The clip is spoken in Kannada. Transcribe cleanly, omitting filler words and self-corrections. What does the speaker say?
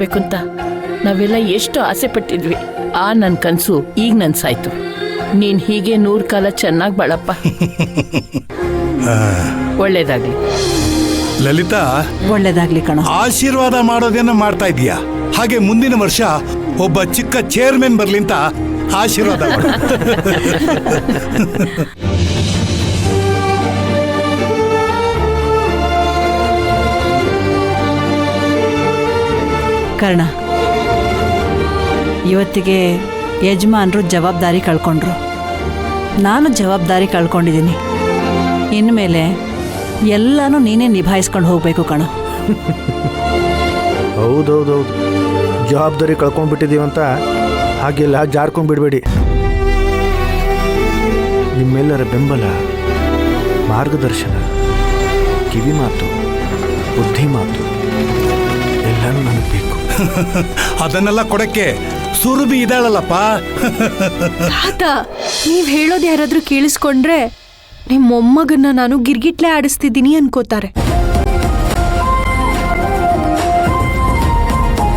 ಬೇಕಂತ ನಾವೆಲ್ಲ ಎಷ್ಟು ಆಸೆ ಪಟ್ಟಿದ್ವಿ. ಆ ನನ್ ಕನ್ಸು ಈಗ ನನ್ಸಾಯ್ತು. ನೀನ್ ಹೀಗೆ 100 ಕಾಲ ಚೆನ್ನಾಗಿ ಬಾಳಪ್ಪ. ಒಳ್ಳೇದಾಗ್ಲಿ ಲಲಿತಾ. ಒಳ್ಳೇದಾಗ್ಲಿ ಕಣ. ಆಶೀರ್ವಾದ ಮಾಡೋದೇನ ಮಾಡ್ತಾ ಇದೀಯಾ, ಹಾಗೆ ಮುಂದಿನ ವರ್ಷ ಒಬ್ಬ ಚಿಕ್ಕ ಚೇರ್ಮನ್ ಬರ್ಲಿ ಅಂತ ಆಶೀರ್ವಾದ ಮಾಡು. ಕರ್ಣ, ಇವತ್ತಿಗೆ ಯಜಮಾನರು ಜವಾಬ್ದಾರಿ ಕಳ್ಕೊಂಡ್ರು, ನಾನು ಜವಾಬ್ದಾರಿ ಕಳ್ಕೊಂಡಿದ್ದೀನಿ. ಇನ್ಮೇಲೆ ಎಲ್ಲನೂ ನೀನೇ ನಿಭಾಯಿಸ್ಕೊಂಡು ಹೋಗ್ಬೇಕು ಕಣ. ಹೌದೌದೌದು, ಜವಾಬ್ದಾರಿ ಕಳ್ಕೊಂಡ್ಬಿಟ್ಟಿದ್ದೀವಂತ ಹಾಗೆಲ್ಲ ಜಾರ್ಕೊಂಡ್ಬಿಡ್ಬೇಡಿ. ನಿಮ್ಮೆಲ್ಲರ ಬೆಂಬಲ, ಮಾರ್ಗದರ್ಶನ, ಕಿವಿ ಮಾತು, ಬುದ್ಧಿ ಮಾತು ಎಲ್ಲನೂ ನನಗೆ ಬೇಕು. ಅದನ್ನೆಲ್ಲ ಕೊಡಕ್ಕೆ ಸುರಭಿ ಇದ್ದಾಳಲ್ಲಪ್ಪ. ತಾತ, ನೀವ್ ಹೇಳೋದು ಯಾರಾದ್ರೂ ಕೇಳಿಸ್ಕೊಂಡ್ರೆ ನಿಮ್ ಮೊಮ್ಮಗನ್ನ ನಾನು ಗಿರ್ಗಿಟ್ಲೆ ಆಡಿಸ್ತಿದ್ದೀನಿ ಅನ್ಕೋತಾರೆ.